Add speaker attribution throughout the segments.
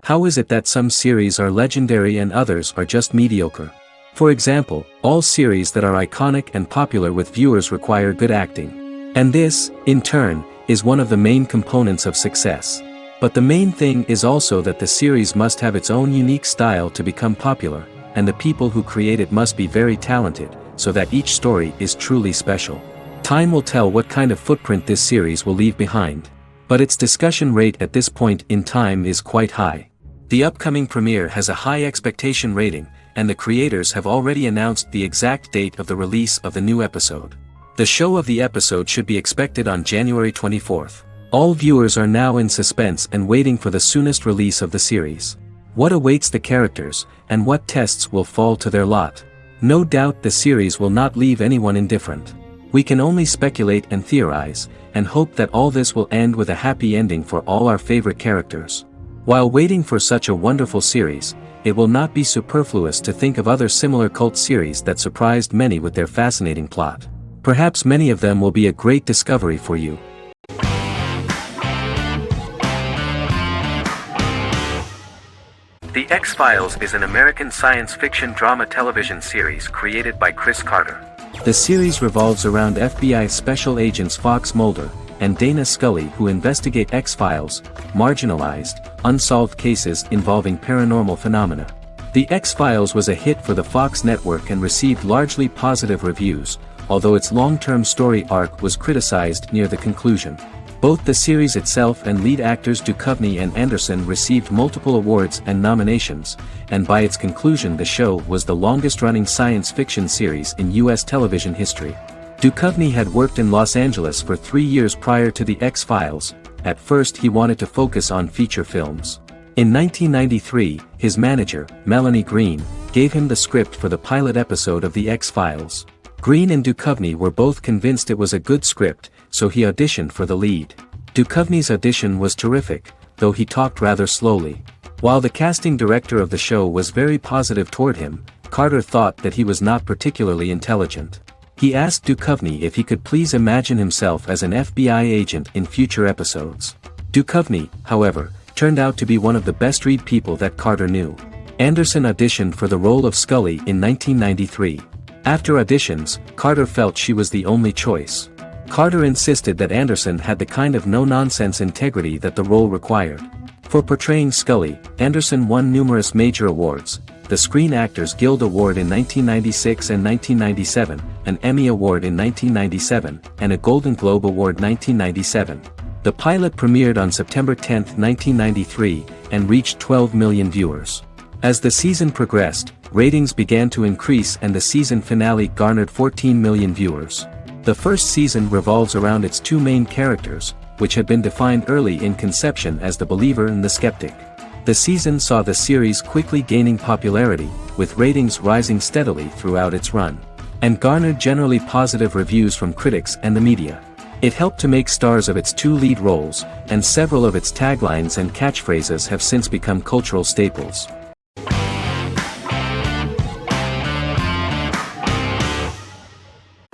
Speaker 1: How is it that some series are legendary and others are just mediocre? For example, all series that are iconic and popular with viewers require good acting. And this, in turn, is one of the main components of success. But the main thing is also that the series must have its own unique style to become popular, and the people who create it must be very talented, so that each story is truly special. Time will tell what kind of footprint this series will leave behind. But its discussion rate at this point in time is quite high. The upcoming premiere has a high expectation rating, and the creators have already announced the exact date of the release of the new episode. The show of the episode should be expected on January 24th. All viewers are now in suspense and waiting for the soonest release of the series. What awaits the characters, and what tests will fall to their lot? No doubt the series will not leave anyone indifferent. We can only speculate and theorize, and hope that all this will end with a happy ending for all our favorite characters. While waiting for such a wonderful series, it will not be superfluous to think of other similar cult series that surprised many with their fascinating plot. Perhaps many of them will be a great discovery for you. The X-Files is an American science fiction drama television series created by Chris Carter. The series revolves around FBI special agents Fox Mulder and Dana Scully, who investigate X-Files, marginalized, unsolved cases involving paranormal phenomena. The X-Files was a hit for the Fox network and received largely positive reviews, although its long-term story arc was criticized near the conclusion. Both the series itself and lead actors Duchovny and Anderson received multiple awards and nominations, and by its conclusion the show was the longest-running science fiction series in U.S. television history. Duchovny had worked in Los Angeles for 3 years prior to The X-Files. At first he wanted to focus on feature films. In 1993, his manager, Melanie Green, gave him the script for the pilot episode of The X-Files. Green and Duchovny were both convinced it was a good script, so he auditioned for the lead. Duchovny's audition was terrific, though he talked rather slowly. While the casting director of the show was very positive toward him, Carter thought that he was not particularly intelligent. He asked Duchovny if he could please imagine himself as an FBI agent in future episodes. Duchovny, however, turned out to be one of the best-read people that Carter knew. Anderson auditioned for the role of Scully in 1993. After auditions, Carter felt she was the only choice. Carter insisted that Anderson had the kind of no-nonsense integrity that the role required. For portraying Scully, Anderson won numerous major awards, the Screen Actors Guild Award in 1996 and 1997, an Emmy Award in 1997, and a Golden Globe Award 1997. The pilot premiered on September 10, 1993, and reached 12 million viewers. As the season progressed, ratings began to increase and the season finale garnered 14 million viewers. The first season revolves around its two main characters, which had been defined early in conception as the believer and the skeptic. The season saw the series quickly gaining popularity, with ratings rising steadily throughout its run, and garnered generally positive reviews from critics and the media. It helped to make stars of its two lead roles, and several of its taglines and catchphrases have since become cultural staples.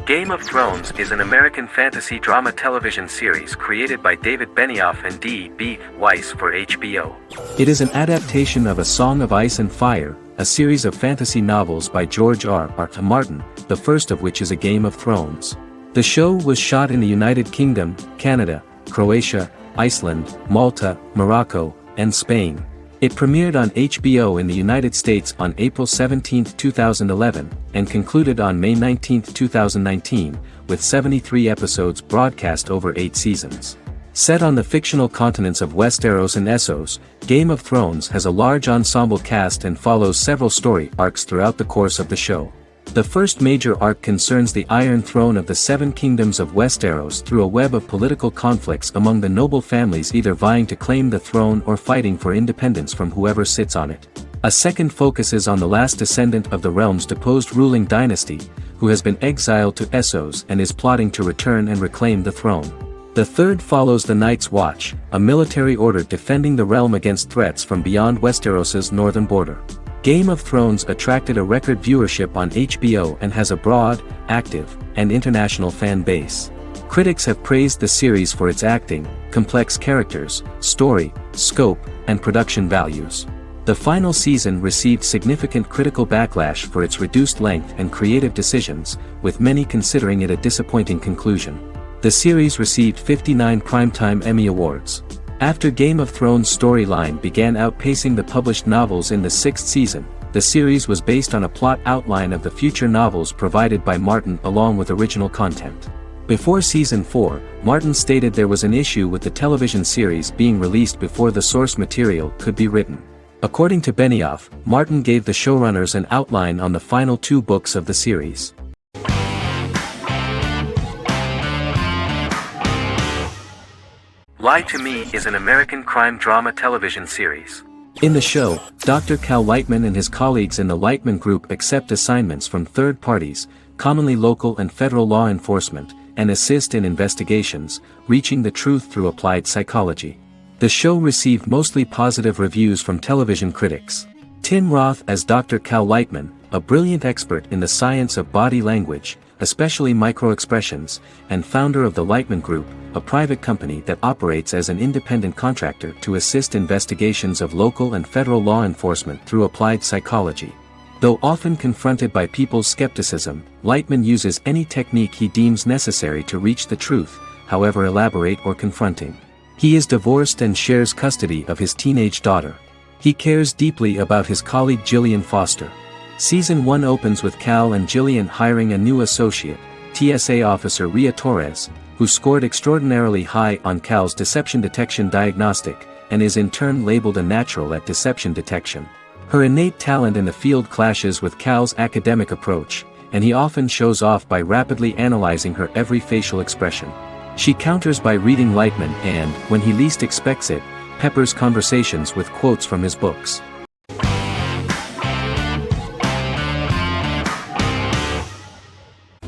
Speaker 1: Game of Thrones is an American fantasy drama television series created by David Benioff and D.B. Weiss for HBO. It is an adaptation of A Song of Ice and Fire, a series of fantasy novels by George R.R. Martin, the first of which is A Game of Thrones. The show was shot in the United Kingdom, Canada, Croatia, Iceland, Malta, Morocco, and Spain. It premiered on HBO in the United States on April 17, 2011, and concluded on May 19, 2019, with 73 episodes broadcast over 8 seasons. Set on the fictional continents of Westeros and Essos, Game of Thrones has a large ensemble cast and follows several story arcs throughout the course of the show. The first major arc concerns the Iron Throne of the Seven Kingdoms of Westeros through a web of political conflicts among the noble families either vying to claim the throne or fighting for independence from whoever sits on it. A second focuses on the last descendant of the realm's deposed ruling dynasty, who has been exiled to Essos and is plotting to return and reclaim the throne. The third follows the Night's Watch, a military order defending the realm against threats from beyond Westeros's northern border. Game of Thrones attracted a record viewership on HBO and has a broad, active, and international fan base. Critics have praised the series for its acting, complex characters, story, scope, and production values. The final season received significant critical backlash for its reduced length and creative decisions, with many considering it a disappointing conclusion. The series received 59 Primetime Emmy Awards. After Game of Thrones' storyline began outpacing the published novels in the sixth season, the series was based on a plot outline of the future novels provided by Martin along with original content. Before Season 4, Martin stated there was an issue with the television series being released before the source material could be written. According to Benioff, Martin gave the showrunners an outline on the final 2 books of the series. Lie to Me is an American crime drama television series. In the show, Dr. Cal Lightman and his colleagues in the Lightman Group accept assignments from third parties, commonly local and federal law enforcement, and assist in investigations, reaching the truth through applied psychology. The show received mostly positive reviews from television critics. Tim Roth as Dr. Cal Lightman, a brilliant expert in the science of body language, especially microexpressions, and founder of the Lightman Group, a private company that operates as an independent contractor to assist investigations of local and federal law enforcement through applied psychology. Though often confronted by people's skepticism, Lightman uses any technique he deems necessary to reach the truth, however elaborate or confronting. He is divorced and shares custody of his teenage daughter. He cares deeply about his colleague Jillian Foster. Season 1 opens with Cal and Jillian hiring a new associate, TSA officer Rhea Torres, who scored extraordinarily high on Cal's deception detection diagnostic, and is in turn labeled a natural at deception detection. Her innate talent in the field clashes with Cal's academic approach, and he often shows off by rapidly analyzing her every facial expression. She counters by reading Lightman and, when he least expects it, peppers conversations with quotes from his books.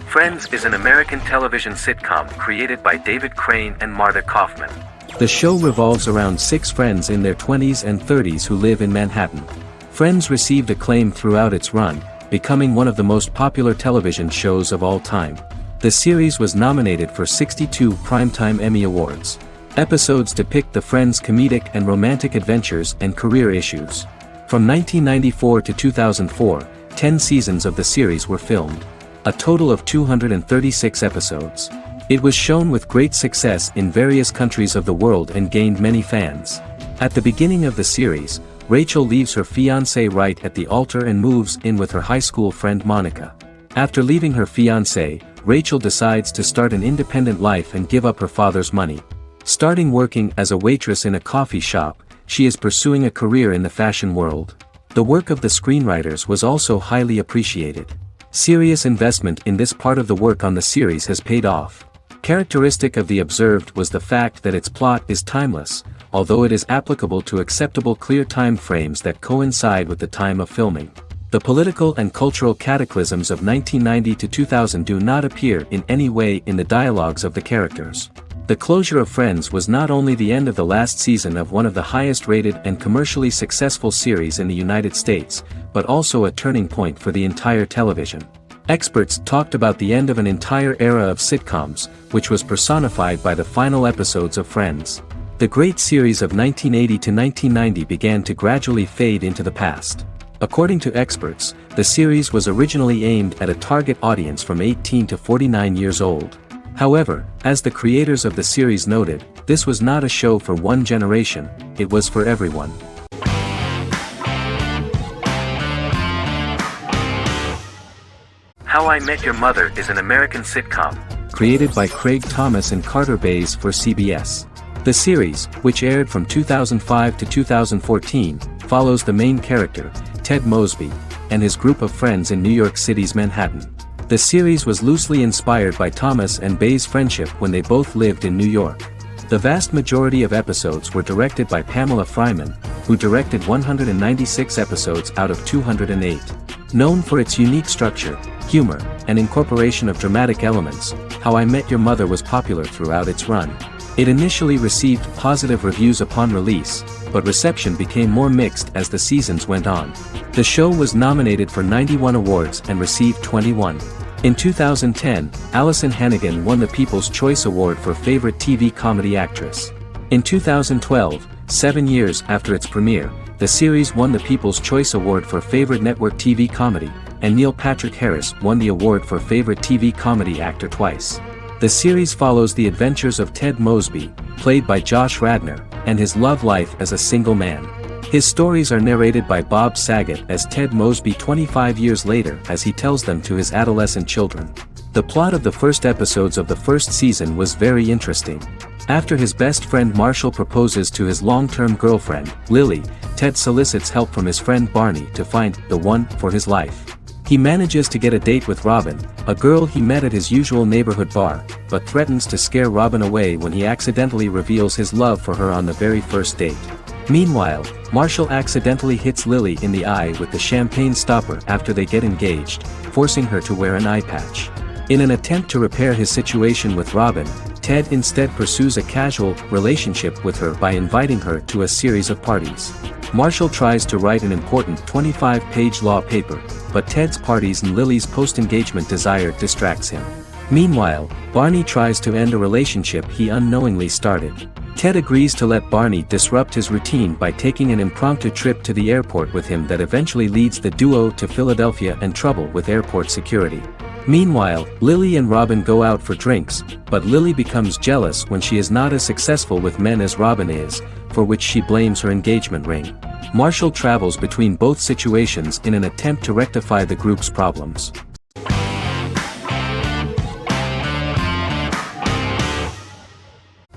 Speaker 1: Friends is an American television sitcom created by David Crane and Martha Kaufman. The show revolves around 6 friends in their 20s and 30s who live in Manhattan. Friends received acclaim throughout its run, becoming one of the most popular television shows of all time. The series was nominated for 62 Primetime Emmy Awards. Episodes depict the friends' comedic and romantic adventures and career issues. From 1994 to 2004, 10 seasons of the series were filmed. A total of 236 episodes. It was shown with great success in various countries of the world and gained many fans. At the beginning of the series, Rachel leaves her fiancé right at the altar and moves in with her high school friend Monica. After leaving her fiancé, Rachel decides to start an independent life and give up her father's money. Starting working as a waitress in a coffee shop, she is pursuing a career in the fashion world. The work of the screenwriters was also highly appreciated. Serious investment in this part of the work on the series has paid off. Characteristic of The Observed was the fact that its plot is timeless, although it is applicable to acceptable clear time frames that coincide with the time of filming. The political and cultural cataclysms of 1990 to 2000 do not appear in any way in the dialogues of the characters. The closure of Friends was not only the end of the last season of one of the highest-rated and commercially successful series in the United States, but also a turning point for the entire television. Experts talked about the end of an entire era of sitcoms, which was personified by the final episodes of Friends. The great series of 1980 to 1990 began to gradually fade into the past. According to experts, the series was originally aimed at a target audience from 18 to 49 years old. However, as the creators of the series noted, this was not a show for one generation, it was for everyone. How I Met Your Mother is an American sitcom, created by Craig Thomas and Carter Bays for CBS. The series, which aired from 2005 to 2014, follows the main character, Ted Mosby, and his group of friends in New York City's Manhattan. The series was loosely inspired by Thomas and Bays' friendship when they both lived in New York. The vast majority of episodes were directed by Pamela Fryman, who directed 196 episodes out of 208. Known for its unique structure, humor, and incorporation of dramatic elements, How I Met Your Mother was popular throughout its run. It initially received positive reviews upon release, but reception became more mixed as the seasons went on. The show was nominated for 91 awards and received 21. In 2010, Alyson Hannigan won the People's Choice Award for Favorite TV Comedy Actress. In 2012, 7 years after its premiere, the series won the People's Choice Award for Favorite Network TV Comedy, and Neil Patrick Harris won the award for Favorite TV Comedy Actor twice. The series follows the adventures of Ted Mosby, played by Josh Radnor, and his love life as a single man. His stories are narrated by Bob Saget as Ted Mosby 25 years later as he tells them to his adolescent children. The plot of the first episodes of the first season was very interesting. After his best friend Marshall proposes to his long-term girlfriend, Lily, Ted solicits help from his friend Barney to find the one for his life. He manages to get a date with Robin, a girl he met at his usual neighborhood bar, but threatens to scare Robin away when he accidentally reveals his love for her on the very first date. Meanwhile, Marshall accidentally hits Lily in the eye with the champagne stopper after they get engaged, forcing her to wear an eye patch. In an attempt to repair his situation with Robin, Ted instead pursues a casual relationship with her by inviting her to a series of parties. Marshall tries to write an important 25-page law paper, but Ted's parties and Lily's post-engagement desire distracts him. Meanwhile, Barney tries to end a relationship he unknowingly started. Ted agrees to let Barney disrupt his routine by taking an impromptu trip to the airport with him that eventually leads the duo to Philadelphia and trouble with airport security. Meanwhile, Lily and Robin go out for drinks, but Lily becomes jealous when she is not as successful with men as Robin is, for which she blames her engagement ring. Marshall travels between both situations in an attempt to rectify the group's problems.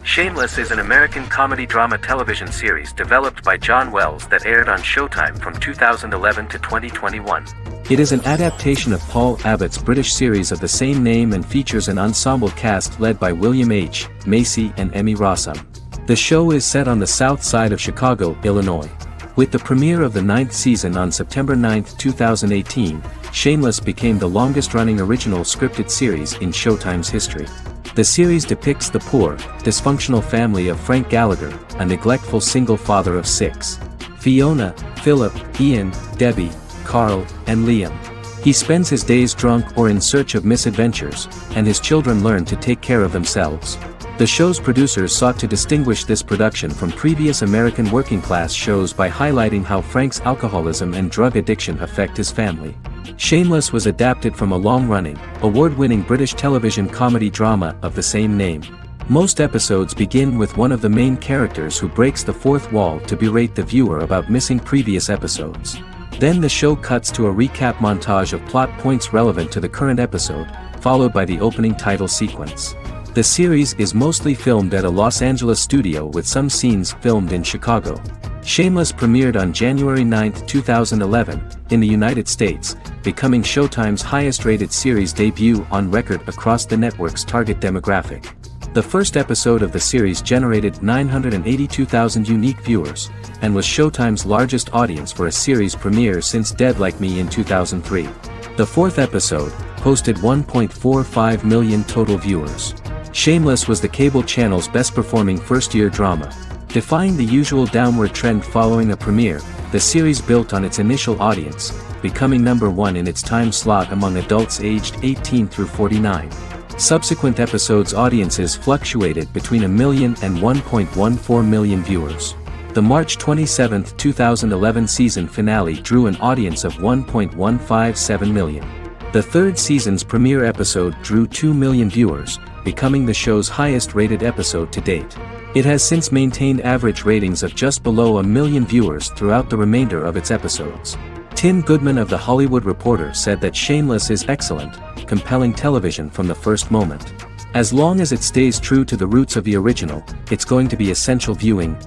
Speaker 1: Shameless is an American comedy drama television series developed by John Wells that aired on Showtime from 2011 to 2021. It is an adaptation of Paul Abbott's British series of the same name and features an ensemble cast led by William H. Macy and Emmy Rossum. The show is set on the south side of Chicago, Illinois. With the premiere of the 9th season on September 9, 2018, Shameless became the longest-running original scripted series in Showtime's history. The series depicts the poor, dysfunctional family of Frank Gallagher, a neglectful single father of 6. Fiona, Philip, Ian, Debbie, Carl, and Liam. He spends his days drunk or in search of misadventures, and his children learn to take care of themselves. The show's producers sought to distinguish this production from previous American working-class shows by highlighting how Frank's alcoholism and drug addiction affect his family. Shameless was adapted from a long-running, award-winning British television comedy drama of the same name. Most episodes begin with one of the main characters who breaks the fourth wall to berate the viewer about missing previous episodes. Then the show cuts to a recap montage of plot points relevant to the current episode, followed by the opening title sequence. The series is mostly filmed at a Los Angeles studio with some scenes filmed in Chicago. Shameless premiered on January 9, 2011, in the United States, becoming Showtime's highest-rated series debut on record across the network's target demographic. The first episode of the series generated 982,000 unique viewers, and was Showtime's largest audience for a series premiere since Dead Like Me in 2003. The fourth episode posted 1.45 million total viewers. Shameless was the cable channel's best-performing first-year drama. Defying the usual downward trend following a premiere, the series built on its initial audience, becoming number 1 in its time slot among adults aged 18 through 49. Subsequent episodes' audiences fluctuated between 1 million and 1.14 million viewers. The March 27, 2011 season finale drew an audience of 1.157 million. The third season's premiere episode drew 2 million viewers, becoming the show's highest-rated episode to date. It has since maintained average ratings of just below 1 million viewers throughout the remainder of its episodes. Tim Goodman of The Hollywood Reporter said that Shameless is excellent, compelling television from the first moment. As long as it stays true to the roots of the original, it's going to be essential viewing.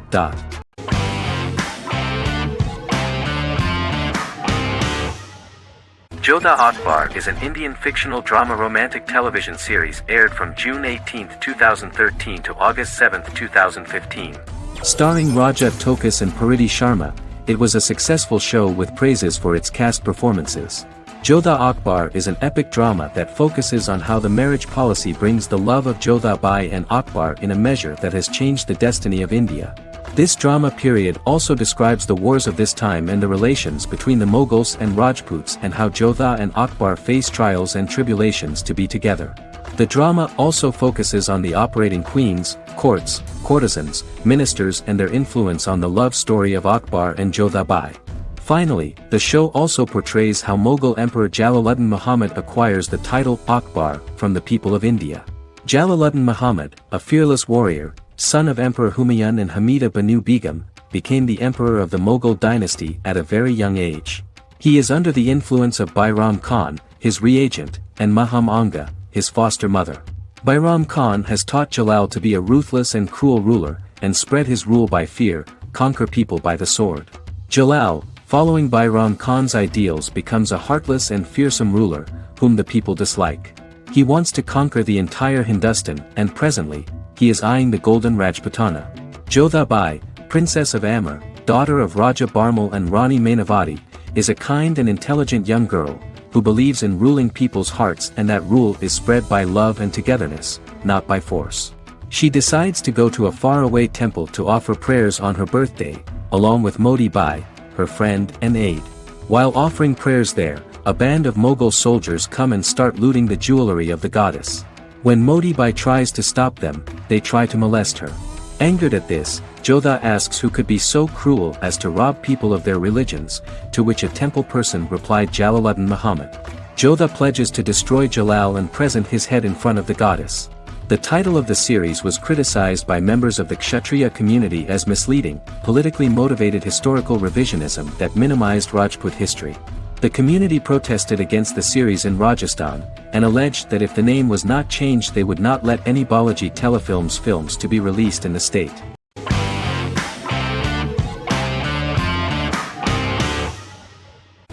Speaker 1: Jodha Akbar is an Indian fictional drama romantic television series aired from June 18, 2013 to August 7, 2015. Starring Raja Tokas and Pariti Sharma, it was a successful show with praises for its cast performances. Jodha Akbar is an epic drama that focuses on how the marriage policy brings the love of Jodha Bai and Akbar in a measure that has changed the destiny of India. This drama period also describes the wars of this time and the relations between the Mughals and Rajputs and how Jodha and Akbar face trials and tribulations to be together. The drama also focuses on the operating queens, courts, courtesans, ministers and their influence on the love story of Akbar and Jodha Bai. Finally, the show also portrays how Mughal Emperor Jalaluddin Muhammad acquires the title Akbar from the people of India. Jalaluddin Muhammad, a fearless warrior, son of Emperor Humayun and Hamida Banu Begum, became the emperor of the Mughal dynasty at a very young age. He is under the influence of Bairam Khan, his reagent, and Maham Anga, his foster mother. Bairam Khan has taught Jalal to be a ruthless and cruel ruler, and spread his rule by fear, conquer people by the sword. Jalal, following Bairam Khan's ideals, becomes a heartless and fearsome ruler, whom the people dislike. He wants to conquer the entire Hindustan, and presently, he is eyeing the golden Rajputana. Jodha Bai, princess of Amber, daughter of Raja Barmal and Rani Mainavati, is a kind and intelligent young girl, who believes in ruling people's hearts and that rule is spread by love and togetherness, not by force. She decides to go to a faraway temple to offer prayers on her birthday, along with Modi Bai, her friend and aide. While offering prayers there, a band of Mughal soldiers come and start looting the jewelry of the goddess. When Modi Bai tries to stop them, they try to molest her. Angered at this, Jodha asks who could be so cruel as to rob people of their religions, to which a temple person replied Jalaluddin Muhammad. Jodha pledges to destroy Jalal and present his head in front of the goddess. The title of the series was criticized by members of the Kshatriya community as misleading, politically motivated historical revisionism that minimized Rajput history. The community protested against the series in Rajasthan, and alleged that if the name was not changed they would not let any Balaji telefilms films to be released in the state.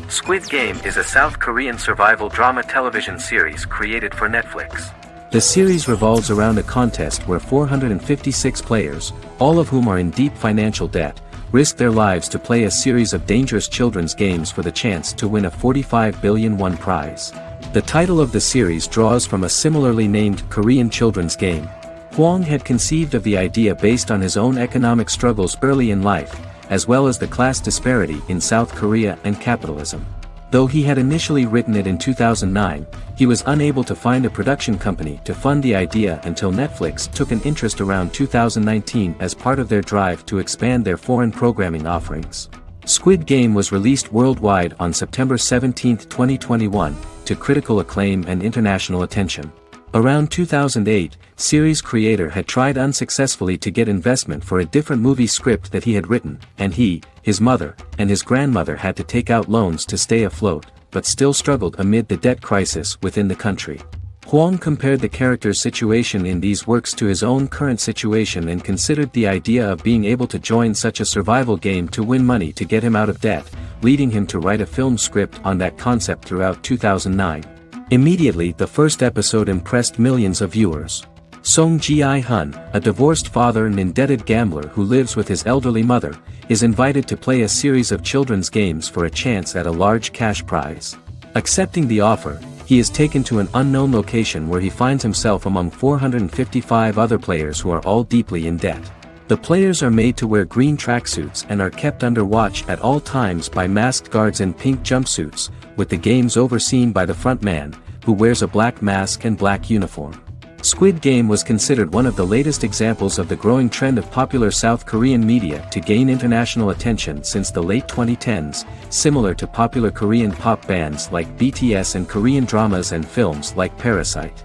Speaker 1: Squid Game is a South Korean survival drama television series created for Netflix. The series revolves around a contest where 456 players, all of whom are in deep financial debt, risk their lives to play a series of dangerous children's games for the chance to win a 45 billion won prize. The title of the series draws from a similarly named Korean children's game. Hwang had conceived of the idea based on his own economic struggles early in life, as well as the class disparity in South Korea and capitalism. Though he had initially written it in 2009, he was unable to find a production company to fund the idea until Netflix took an interest around 2019 as part of their drive to expand their foreign programming offerings. Squid Game was released worldwide on September 17, 2021, to critical acclaim and international attention. Around 2008, series creator had tried unsuccessfully to get investment for a different movie script that he had written, and he, his mother, and his grandmother had to take out loans to stay afloat, but still struggled amid the debt crisis within the country. Hwang compared the character's situation in these works to his own current situation and considered the idea of being able to join such a survival game to win money to get him out of debt, leading him to write a film script on that concept throughout 2009. Immediately the first episode impressed millions of viewers. Song Ji-hun, a divorced father and indebted gambler who lives with his elderly mother, is invited to play a series of children's games for a chance at a large cash prize. Accepting the offer, he is taken to an unknown location where he finds himself among 455 other players who are all deeply in debt. The players are made to wear green tracksuits and are kept under watch at all times by masked guards in pink jumpsuits, with the games overseen by the front man, who wears a black mask and black uniform. Squid Game was considered one of the latest examples of the growing trend of popular South Korean media to gain international attention since the late 2010s, similar to popular Korean pop bands like BTS and Korean dramas and films like Parasite.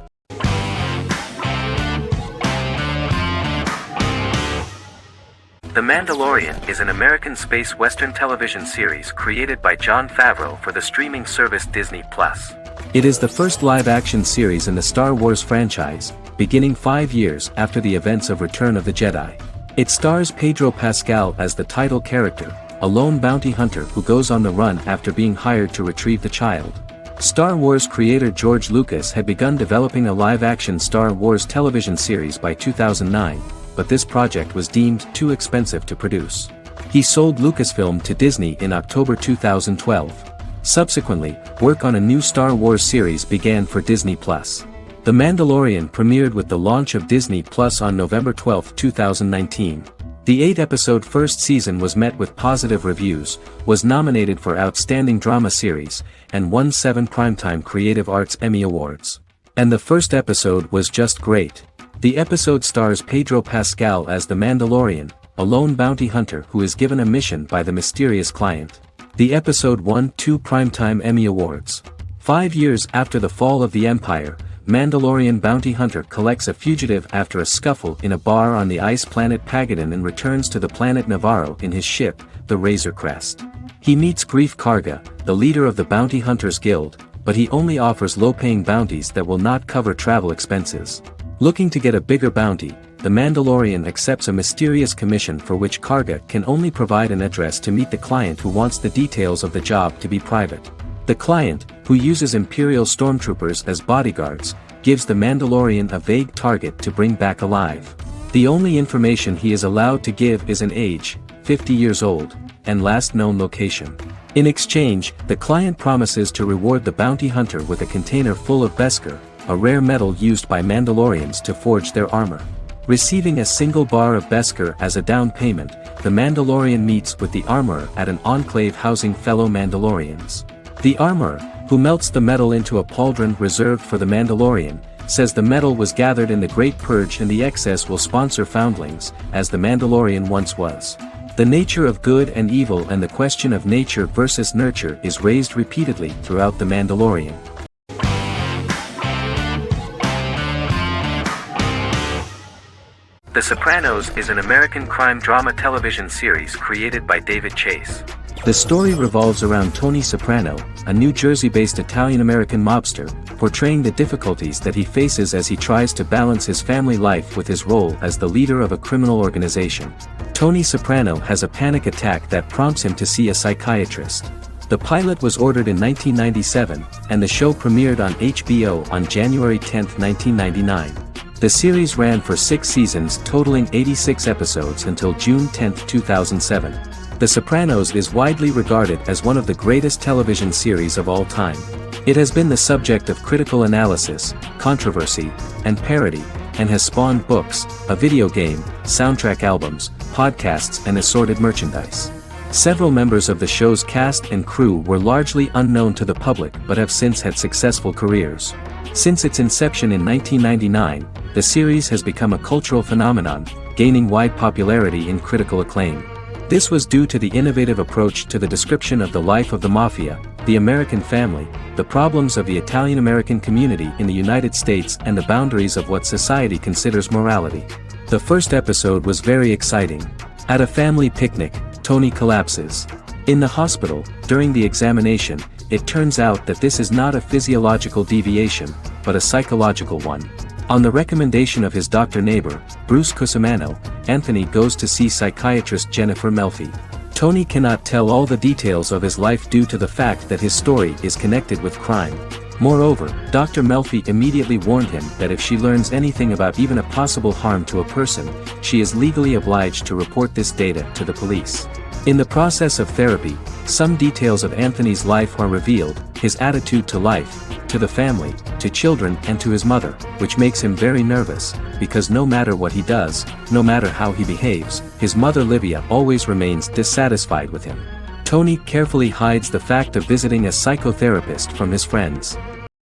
Speaker 1: The Mandalorian is an American space western television series created by Jon Favreau for the streaming service Disney+. It is the first live-action series in the Star Wars franchise, beginning 5 years after the events of Return of the Jedi. It stars Pedro Pascal as the title character, a lone bounty hunter who goes on the run after being hired to retrieve the child. Star Wars creator George Lucas had begun developing a live-action Star Wars television series by 2009, but this project was deemed too expensive to produce. He sold Lucasfilm to Disney in October 2012. Subsequently, work on a new Star Wars series began for Disney+. The Mandalorian premiered with the launch of Disney Plus on November 12, 2019. The 8-episode first season was met with positive reviews, was nominated for Outstanding Drama Series, and won 7 Primetime Creative Arts Emmy Awards. And the first episode was just great. The episode stars Pedro Pascal as the Mandalorian, a lone bounty hunter who is given a mission by the mysterious client. The episode won 2 Primetime Emmy Awards. 5 years after the fall of the Empire, Mandalorian bounty hunter collects a fugitive after a scuffle in a bar on the ice planet Pagadan and returns to the planet Navarro in his ship, the Razor Crest. He meets Grief Karga, the leader of the Bounty Hunters Guild, but he only offers low-paying bounties that will not cover travel expenses. Looking to get a bigger bounty, the Mandalorian accepts a mysterious commission for which Karga can only provide an address to meet the client who wants the details of the job to be private. The client, who uses Imperial stormtroopers as bodyguards, gives the Mandalorian a vague target to bring back alive. The only information he is allowed to give is an age, 50 years old, and last known location. In exchange, the client promises to reward the bounty hunter with a container full of Beskar, a rare metal used by Mandalorians to forge their armor. Receiving a single bar of Beskar as a down payment, the Mandalorian meets with the armorer at an enclave housing fellow Mandalorians. The armorer, who melts the metal into a pauldron reserved for the Mandalorian, says the metal was gathered in the Great Purge and the excess will sponsor foundlings, as the Mandalorian once was. The nature of good and evil and the question of nature versus nurture is raised repeatedly throughout The Mandalorian. The Sopranos is an American crime drama television series created by David Chase. The story revolves around Tony Soprano, a New Jersey-based Italian-American mobster, portraying the difficulties that he faces as he tries to balance his family life with his role as the leader of a criminal organization. Tony Soprano has a panic attack that prompts him to see a psychiatrist. The pilot was ordered in 1997, and the show premiered on HBO on January 10, 1999. The series ran for 6 seasons totaling 86 episodes until June 10, 2007. The Sopranos is widely regarded as one of the greatest television series of all time. It has been the subject of critical analysis, controversy, and parody, and has spawned books, a video game, soundtrack albums, podcasts and assorted merchandise. Several members of the show's cast and crew were largely unknown to the public but have since had successful careers. Since its inception in 1999, the series has become a cultural phenomenon, gaining wide popularity and critical acclaim. This was due to the innovative approach to the description of the life of the mafia, the American family, the problems of the Italian-American community in the United States and the boundaries of what society considers morality. The first episode was very exciting. At a family picnic, Tony collapses. In the hospital, during the examination, it turns out that this is not a physiological deviation, but a psychological one. On the recommendation of his doctor neighbor, Bruce Cusimano, Anthony goes to see psychiatrist Jennifer Melfi. Tony cannot tell all the details of his life due to the fact that his story is connected with crime. Moreover, Dr. Melfi immediately warned him that if she learns anything about even a possible harm to a person, she is legally obliged to report this data to the police. In the process of therapy, some details of Anthony's life are revealed, his attitude to life, to the family, to children and to his mother, which makes him very nervous, because no matter what he does, no matter how he behaves, his mother Livia always remains dissatisfied with him. Tony carefully hides the fact of visiting a psychotherapist from his friends.